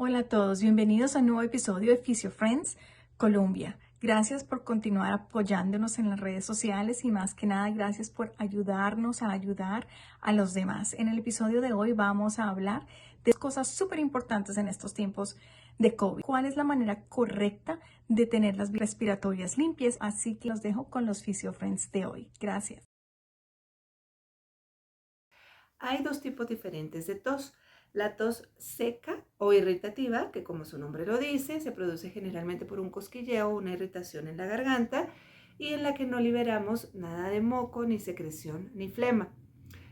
Hola a todos, bienvenidos a un nuevo episodio de Physio Friends Colombia. Gracias por continuar apoyándonos en las redes sociales y más que nada gracias por ayudarnos a ayudar a los demás. En el episodio de hoy vamos a hablar de cosas súper importantes en estos tiempos de COVID. ¿Cuál es la manera correcta de tener las vías respiratorias limpias? Así que los dejo con los Physio Friends de hoy. Gracias. Hay dos tipos diferentes de tos. La tos seca o irritativa, que como su nombre lo dice, se produce generalmente por un cosquilleo o una irritación en la garganta y en la que no liberamos nada de moco, ni secreción, ni flema.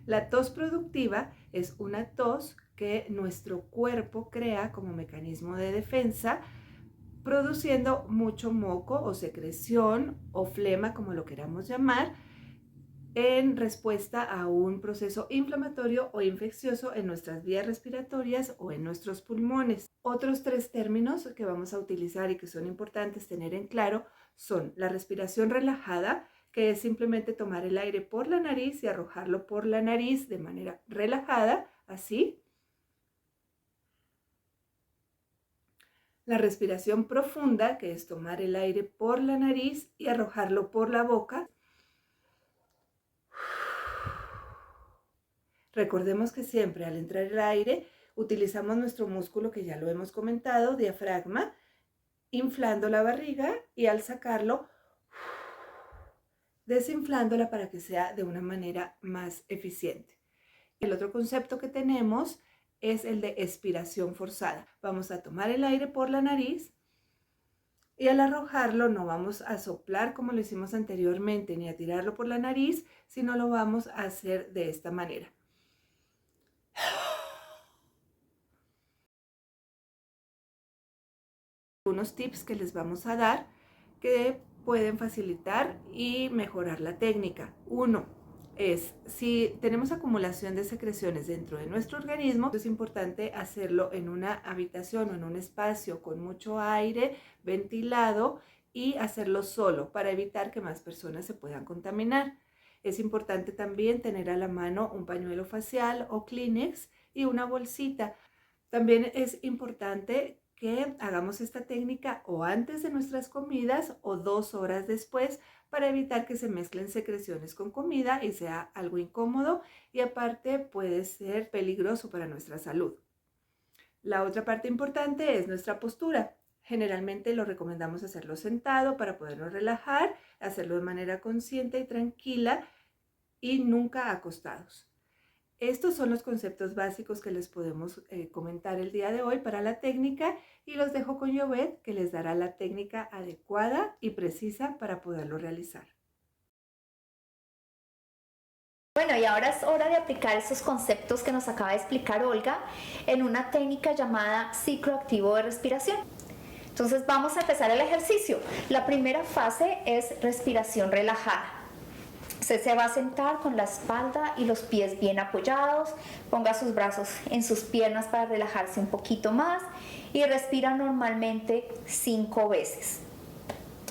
La tos productiva es una tos que nuestro cuerpo crea como mecanismo de defensa, produciendo mucho moco o secreción o flema, como lo queramos llamar, en respuesta a un proceso inflamatorio o infeccioso en nuestras vías respiratorias o en nuestros pulmones. Otros tres términos que vamos a utilizar y que son importantes tener en claro son la respiración relajada, que es simplemente tomar el aire por la nariz y arrojarlo por la nariz de manera relajada, así. La respiración profunda, que es tomar el aire por la nariz y arrojarlo por la boca. Recordemos que siempre al entrar el aire utilizamos nuestro músculo, que ya lo hemos comentado, diafragma, inflando la barriga, y al sacarlo, desinflándola para que sea de una manera más eficiente. El otro concepto que tenemos es el de expiración forzada. Vamos a tomar el aire por la nariz y al arrojarlo no vamos a soplar como lo hicimos anteriormente, ni a tirarlo por la nariz, sino lo vamos a hacer de esta manera. Unos tips que les vamos a dar que pueden facilitar y mejorar la técnica. Uno es, si tenemos acumulación de secreciones dentro de nuestro organismo, es importante hacerlo en una habitación o en un espacio con mucho aire ventilado y hacerlo solo para evitar que más personas se puedan contaminar. Es importante también tener a la mano un pañuelo facial o Kleenex y una bolsita. También es importante que hagamos esta técnica o antes de nuestras comidas o 2 horas después, para evitar que se mezclen secreciones con comida y sea algo incómodo, y aparte puede ser peligroso para nuestra salud. La otra parte importante es nuestra postura. Generalmente lo recomendamos hacerlo sentado para podernos relajar, hacerlo de manera consciente y tranquila y nunca acostados. Estos son los conceptos básicos que les podemos comentar el día de hoy para la técnica, y los dejo con Jovet, que les dará la técnica adecuada y precisa para poderlo realizar. Bueno, y ahora es hora de aplicar esos conceptos que nos acaba de explicar Olga en una técnica llamada ciclo activo de respiración. Entonces vamos a empezar el ejercicio. La primera fase es respiración relajada. Usted se va a sentar con la espalda y los pies bien apoyados, ponga sus brazos en sus piernas para relajarse un poquito más y respira normalmente 5 veces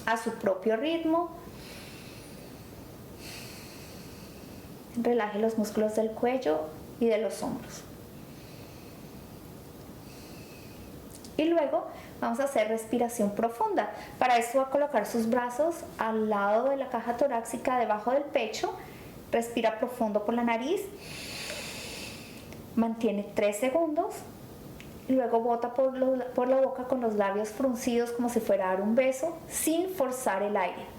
a su propio ritmo. Relaje los músculos del cuello y de los hombros. Y luego vamos a hacer respiración profunda. Para esto va a colocar sus brazos al lado de la caja torácica, debajo del pecho. Respira profundo por la nariz. Mantiene 3 segundos. Y luego bota por la boca con los labios fruncidos como si fuera a dar un beso, sin forzar el aire.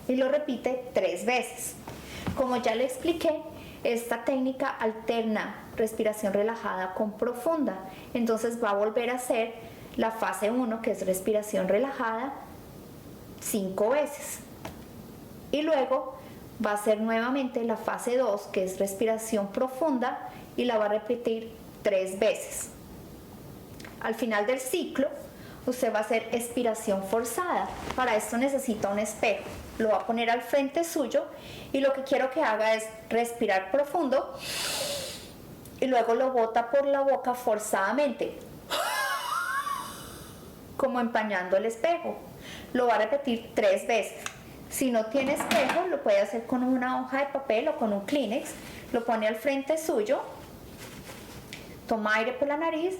Y lo repite 3 veces. Como ya le expliqué, esta técnica alterna respiración relajada con profunda. Entonces va a volver a hacer la fase 1, que es respiración relajada, 5 veces. Y luego va a hacer nuevamente la fase 2, que es respiración profunda, y la va a repetir 3 veces. Al final del ciclo, usted va a hacer expiración forzada. Para esto necesita un espejo. Lo va a poner al frente suyo y lo que quiero que haga es respirar profundo y luego lo bota por la boca forzadamente, como empañando el espejo. Lo va a repetir 3 veces. Si no tiene espejo, lo puede hacer con una hoja de papel o con un Kleenex. Lo pone al frente suyo, toma aire por la nariz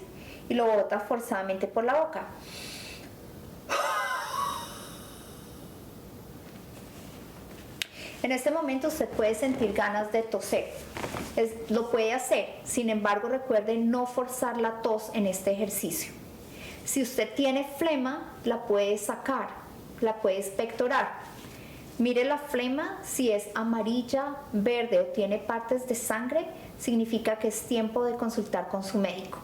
y lo bota forzadamente por la boca. En este momento usted puede sentir ganas de toser. Lo puede hacer, sin embargo recuerde no forzar la tos en este ejercicio. Si usted tiene flema, la puede sacar, la puede expectorar. Mire la flema, si es amarilla, verde o tiene partes de sangre, significa que es tiempo de consultar con su médico.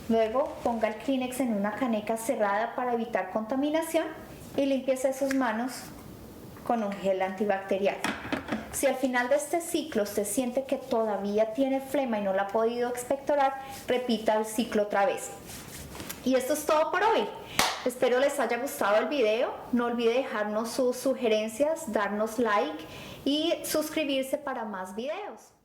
Luego ponga el Kleenex en una caneca cerrada para evitar contaminación y límpiese sus manos con un gel antibacterial. Si al final de este ciclo usted siente que todavía tiene flema y no la ha podido expectorar, repita el ciclo otra vez. Y esto es todo por hoy. Espero les haya gustado el video. No olvide dejarnos sus sugerencias, darnos like y suscribirse para más videos.